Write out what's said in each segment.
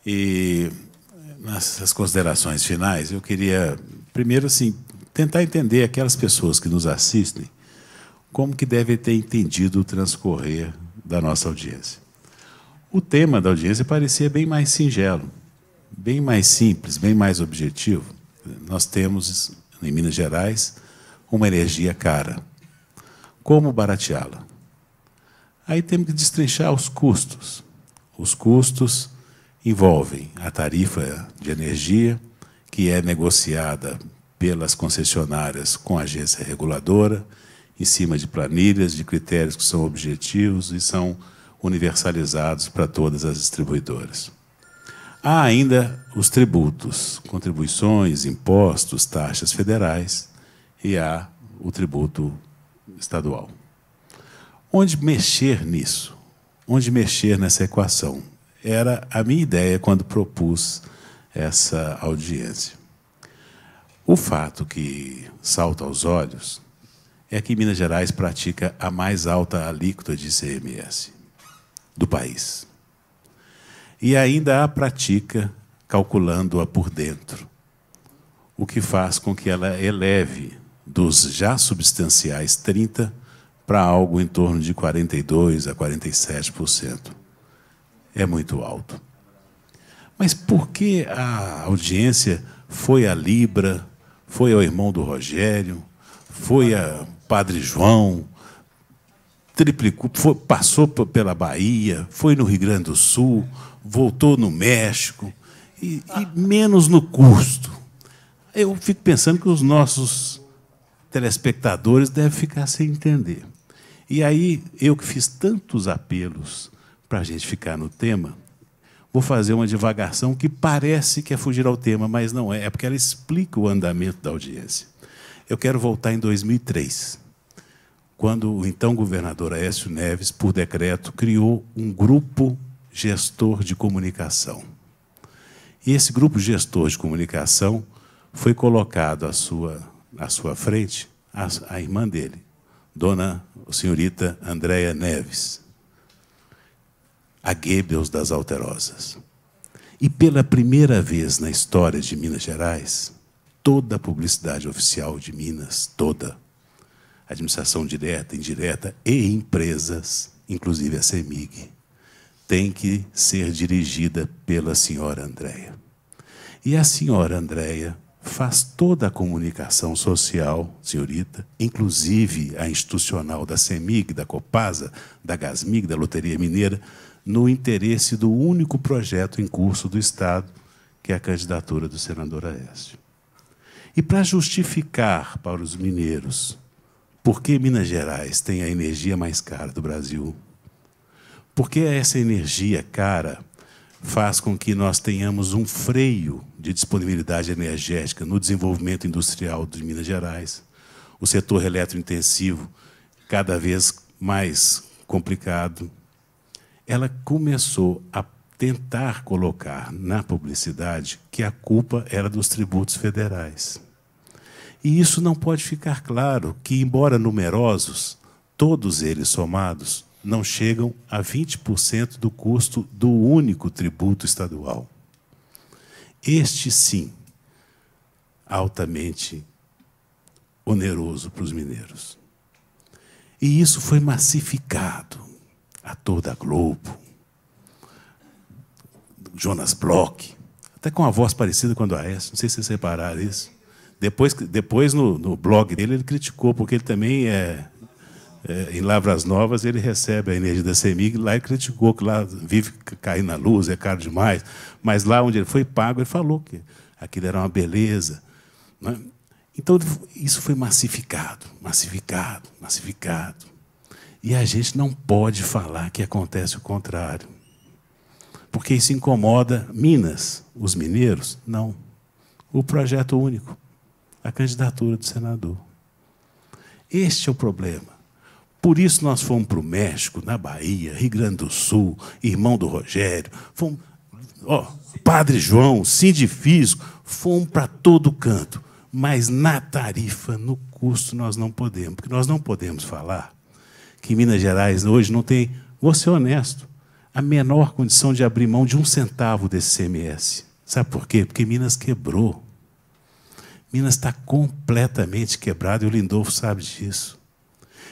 E nessas considerações finais, eu queria, primeiro, assim, tentar entender aquelas pessoas que nos assistem, como que devem ter entendido o transcorrer da nossa audiência. O tema da audiência parecia bem mais singelo, bem mais simples, bem mais objetivo. Nós temos, em Minas Gerais, uma energia cara. Como barateá-la? Aí temos que destrinchar os custos. Os custos envolvem a tarifa de energia, que é negociada pelas concessionárias com a agência reguladora, em cima de planilhas, de critérios que são objetivos e são universalizados para todas as distribuidoras. Há ainda os tributos, contribuições, impostos, taxas federais, e há o tributo estadual. Onde mexer nisso? Onde mexer nessa equação? Era a minha ideia quando propus essa audiência. O fato que salta aos olhos é que Minas Gerais pratica a mais alta alíquota de ICMS do país. E ainda a pratica calculando-a por dentro, o que faz com que ela eleve dos já substanciais 30% para algo em torno de 42% a 47%. É muito alto. Mas por que a audiência foi a Libra, foi ao irmão do Rogério, foi a Padre João, triplicou, passou pela Bahia, foi no Rio Grande do Sul, voltou no México, e menos no custo? Eu fico pensando que os nossos telespectadores devem ficar sem entender. E aí, eu que fiz tantos apelos para a gente ficar no tema, vou fazer uma divagação que parece que é fugir ao tema, mas não é, é porque ela explica o andamento da audiência. Eu quero voltar em 2003, quando o então governador Aécio Neves, por decreto, criou um grupo gestor de comunicação. E esse grupo gestor de comunicação foi colocado à sua frente a irmã dele, dona senhorita Andréia Neves, a Goebbels das Alterosas. E pela primeira vez na história de Minas Gerais, toda a publicidade oficial de Minas, toda, administração direta, indireta e empresas, inclusive a CEMIG, tem que ser dirigida pela senhora Andréia. E a senhora Andréia faz toda a comunicação social, senhorita, inclusive a institucional da CEMIG, da Copasa, da Gasmig, da Loteria Mineira, no interesse do único projeto em curso do Estado, que é a candidatura do senador Aécio. E para justificar para os mineiros por que Minas Gerais tem a energia mais cara do Brasil, porque essa energia cara faz com que nós tenhamos um freio de disponibilidade energética no desenvolvimento industrial de Minas Gerais, o setor eletrointensivo cada vez mais complicado. Ela começou a tentar colocar na publicidade que a culpa era dos tributos federais. E isso não pode ficar claro, que, embora numerosos, todos eles somados, não chegam a 20% do custo do único tributo estadual. Este, sim, altamente oneroso para os mineiros. E isso foi massificado. Ator da Globo, Jonas Bloch, até com uma voz parecida com a do Aécio, não sei se vocês repararam isso. Depois no blog dele, ele criticou, porque ele também em Lavras Novas, ele recebe a energia da CEMIG, lá ele criticou que lá vive caindo na luz, é caro demais, mas lá onde ele foi pago, ele falou que aquilo era uma beleza. Não é? Então, isso foi massificado, massificado, massificado. E a gente não pode falar que acontece o contrário, porque isso incomoda Minas, os mineiros? Não. O projeto único, a candidatura do senador. Este é o problema. Por isso nós fomos para o México, na Bahia, Rio Grande do Sul, irmão do Rogério, fomos, Padre João, Sindifisco, fomos para todo canto. Mas na tarifa, no custo, nós não podemos. Porque nós não podemos falar que Minas Gerais hoje não tem... Vou ser honesto. a menor condição de abrir mão de 1 centavo desse CMS. Sabe por quê? Porque Minas quebrou. Minas está completamente quebrado e o Lindolfo sabe disso.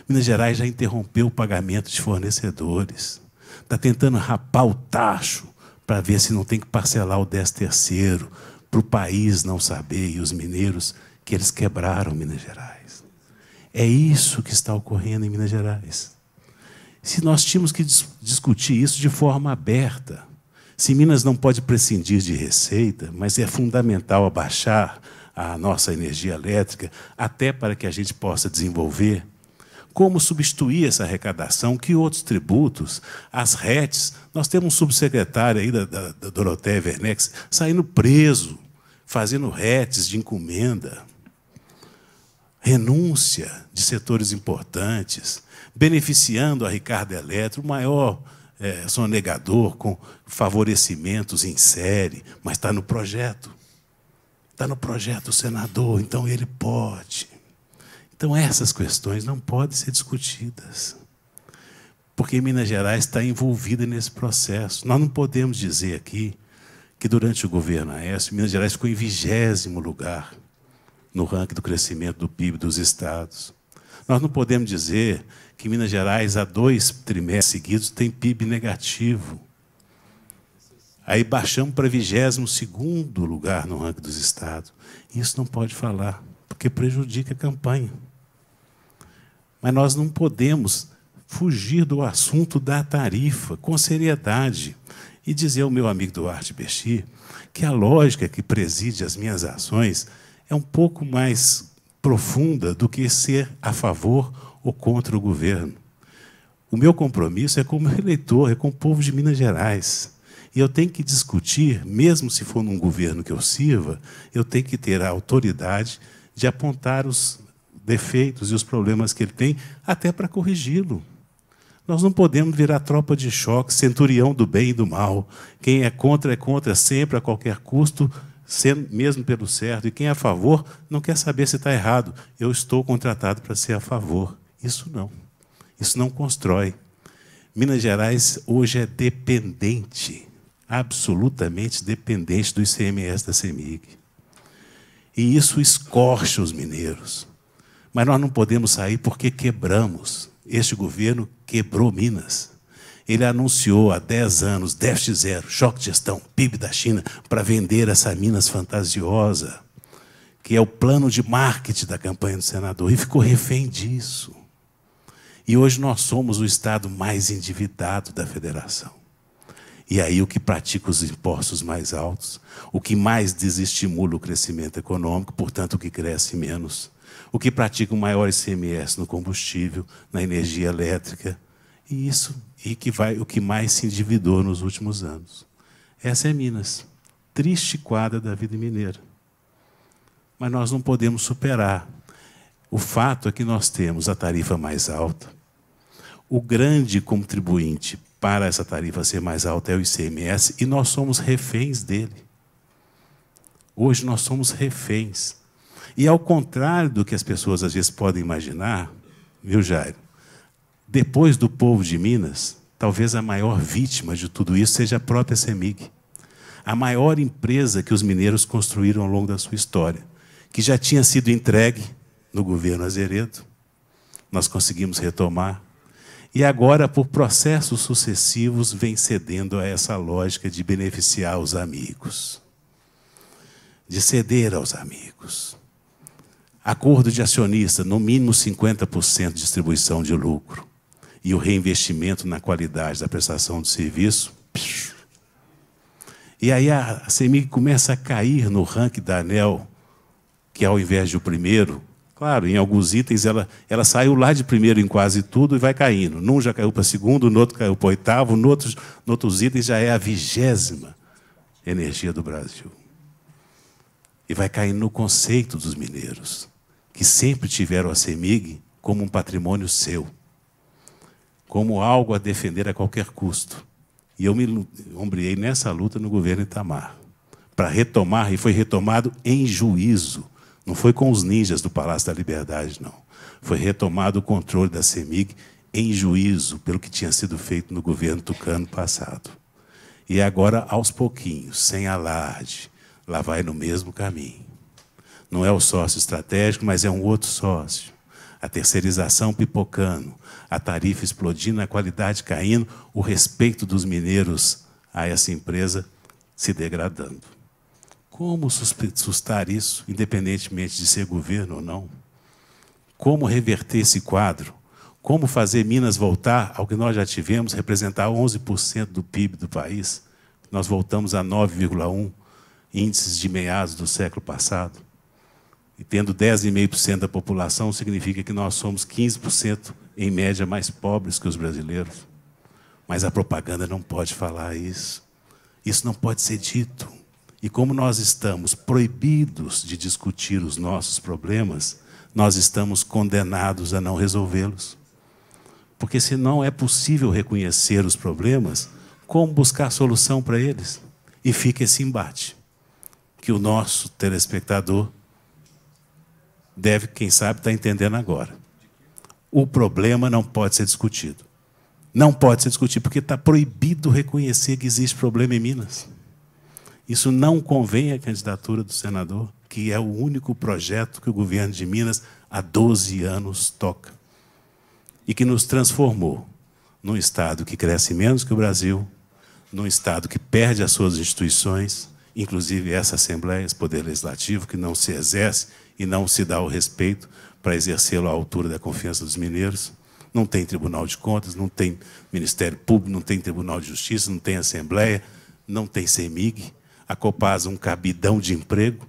Minas Gerais já interrompeu o pagamento de fornecedores. Está tentando rapar o tacho para ver se não tem que parcelar o 13º, para o país não saber, e os mineiros, que eles quebraram Minas Gerais. É isso que está ocorrendo em Minas Gerais. Se nós tínhamos que discutir isso de forma aberta, se Minas não pode prescindir de receita, mas é fundamental abaixar a nossa energia elétrica, até para que a gente possa desenvolver, como substituir essa arrecadação, que outros tributos, as RETs, nós temos um subsecretário aí da Dorothea Werneck saindo preso, fazendo RETs de encomenda, renúncia de setores importantes, beneficiando a Ricardo Eletro, o maior sonegador, com favorecimentos em série, mas está no projeto. Está no projeto do senador, então ele pode. Então, essas questões não podem ser discutidas, porque Minas Gerais está envolvida nesse processo. Nós não podemos dizer aqui que, durante o governo Aécio, Minas Gerais ficou em 20º lugar no ranking do crescimento do PIB dos estados. Nós não podemos dizer que Minas Gerais, há 2 trimestres seguidos, tem PIB negativo. Aí baixamos para 22º lugar no ranking dos estados. Isso não pode falar, porque prejudica a campanha. Mas nós não podemos fugir do assunto da tarifa com seriedade e dizer ao meu amigo Duarte Bexi que a lógica que preside as minhas ações é um pouco mais profunda do que ser a favor ou contra o governo. O meu compromisso é com o meu eleitor, é com o povo de Minas Gerais. E eu tenho que discutir, mesmo se for num governo que eu sirva, eu tenho que ter a autoridade de apontar os defeitos e os problemas que ele tem, até para corrigi-lo. Nós não podemos virar tropa de choque, centurião do bem e do mal. Quem é contra sempre, a qualquer custo, mesmo pelo certo. E quem é a favor não quer saber se está errado. Eu estou contratado para ser a favor. Isso não. Isso não constrói. Minas Gerais hoje é dependente, absolutamente dependente do ICMS da CEMIG. E isso escorcha os mineiros. Mas nós não podemos sair porque quebramos. Este governo quebrou Minas. Ele anunciou há 10 anos, déficit zero, choque de gestão, PIB da China, para vender essa Minas fantasiosa, que é o plano de marketing da campanha do senador, e ficou refém disso. E hoje nós somos o estado mais endividado da federação. E aí o que pratica os impostos mais altos, o que mais desestimula o crescimento econômico, portanto o que cresce menos, o que pratica o maior ICMS no combustível, na energia elétrica, o que mais se endividou nos últimos anos. Essa é Minas, triste quadra da vida mineira. Mas nós não podemos superar. O fato é que nós temos a tarifa mais alta. O grande contribuinte para essa tarifa ser mais alta é o ICMS, e nós somos reféns dele. Hoje nós somos reféns. E, ao contrário do que as pessoas às vezes podem imaginar, viu, Jairo? Depois do povo de Minas, talvez a maior vítima de tudo isso seja a própria CEMIG. A maior empresa que os mineiros construíram ao longo da sua história, que já tinha sido entregue no governo Azeredo. Nós conseguimos retomar. E agora, por processos sucessivos, vem cedendo a essa lógica de beneficiar os amigos, de ceder aos amigos. Acordo de acionista, no mínimo 50% de distribuição de lucro. E o reinvestimento na qualidade da prestação do serviço. E aí a CEMIG começa a cair no ranking da ANEEL, que ao invés de o primeiro, claro, em alguns itens ela saiu lá de primeiro em quase tudo e vai caindo. Num já caiu para segundo, no outro caiu para oitavo, no outros itens já é a 20ª energia do Brasil. E vai caindo no conceito dos mineiros, que sempre tiveram a CEMIG como um patrimônio seu, como algo a defender a qualquer custo. E eu me ombreei nessa luta no governo Itamar, para retomar, e foi retomado em juízo. Não foi com os ninjas do Palácio da Liberdade, não. Foi retomado o controle da CEMIG em juízo pelo que tinha sido feito no governo tucano passado. E agora, aos pouquinhos, sem alarde, lá vai no mesmo caminho. Não é o sócio estratégico, mas é um outro sócio. A terceirização pipocando, a tarifa explodindo, a qualidade caindo, o respeito dos mineiros a essa empresa se degradando. Como sustentar isso, independentemente de ser governo ou não? Como reverter esse quadro? Como fazer Minas voltar ao que nós já tivemos, representar 11% do PIB do país? Nós voltamos a 9,1%, índices de meados do século passado. E tendo 10,5% da população, significa que nós somos 15%, em média, mais pobres que os brasileiros. Mas a propaganda não pode falar isso. Isso não pode ser dito. E como nós estamos proibidos de discutir os nossos problemas, nós estamos condenados a não resolvê-los. Porque se não é possível reconhecer os problemas, como buscar solução para eles? E fica esse embate, que o nosso telespectador deve, quem sabe, estar entendendo agora. O problema não pode ser discutido. Não pode ser discutido, porque está proibido reconhecer que existe problema em Minas. Isso não convém à candidatura do senador, que é o único projeto que o governo de Minas há 12 anos toca. E que nos transformou num Estado que cresce menos que o Brasil, num Estado que perde as suas instituições, inclusive essa Assembleia, esse Poder Legislativo, que não se exerce e não se dá o respeito para exercê-lo à altura da confiança dos mineiros. Não tem Tribunal de Contas, não tem Ministério Público, não tem Tribunal de Justiça, não tem Assembleia, não tem CEMIG. A Copasa, um cabidão de emprego,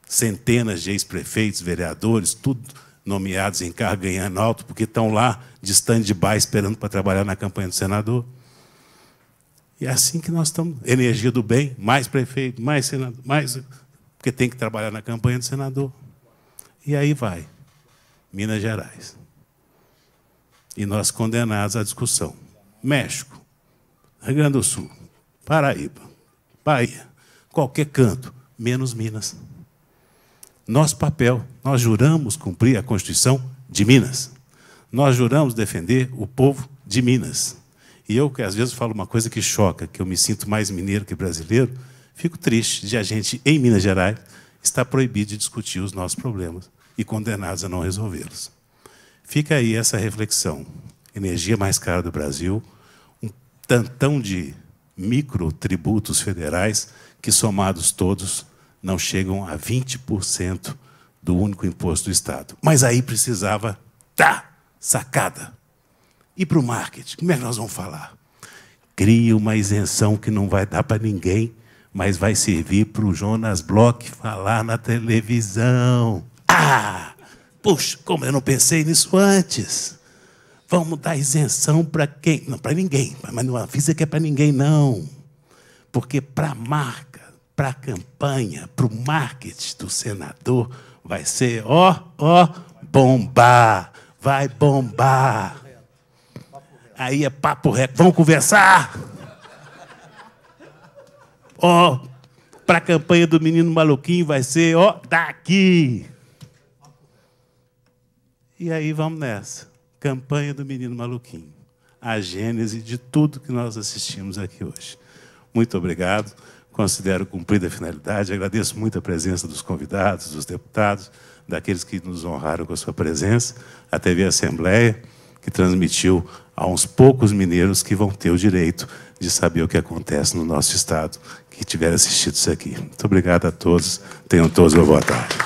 centenas de ex-prefeitos, vereadores, tudo nomeados em cargo ganhando alto, porque estão lá de stand-by esperando para trabalhar na campanha do senador. E é assim que nós estamos. Energia do bem, mais prefeito, mais senador, mais... porque tem que trabalhar na campanha do senador. E aí vai. Minas Gerais. E nós condenados à discussão. México, Rio Grande do Sul, Paraíba, Bahia, qualquer canto, menos Minas. Nosso papel, nós juramos cumprir a Constituição de Minas. Nós juramos defender o povo de Minas. E eu, que às vezes falo uma coisa que choca, que eu me sinto mais mineiro que brasileiro, fico triste de a gente, em Minas Gerais, estar proibido de discutir os nossos problemas e condenados a não resolvê-los. Fica aí essa reflexão. Energia mais cara do Brasil, um tantão de microtributos federais que, somados todos, não chegam a 20% do único imposto do Estado. Mas aí precisava, sacada. E para o marketing, como é que nós vamos falar? Cria uma isenção que não vai dar para ninguém, mas vai servir para o Jonas Bloch falar na televisão. Puxa, como eu não pensei nisso antes. Vamos dar isenção para quem? Não, para ninguém. Mas não avisa que é para ninguém, não. Porque para a marca, para a campanha, para o marketing do senador, vai ser, bombar. Vai bombar. Aí é papo reto. Vamos conversar? Para a campanha do menino maluquinho vai ser, daqui. E aí vamos nessa. Campanha do menino maluquinho. A gênese de tudo que nós assistimos aqui hoje. Muito obrigado. Considero cumprida a finalidade. Agradeço muito a presença dos convidados, dos deputados, daqueles que nos honraram com a sua presença. A TV Assembleia, que transmitiu a uns poucos mineiros que vão ter o direito de saber o que acontece no nosso Estado, que tiver assistido isso aqui. Muito obrigado a todos. Tenham todos uma boa tarde.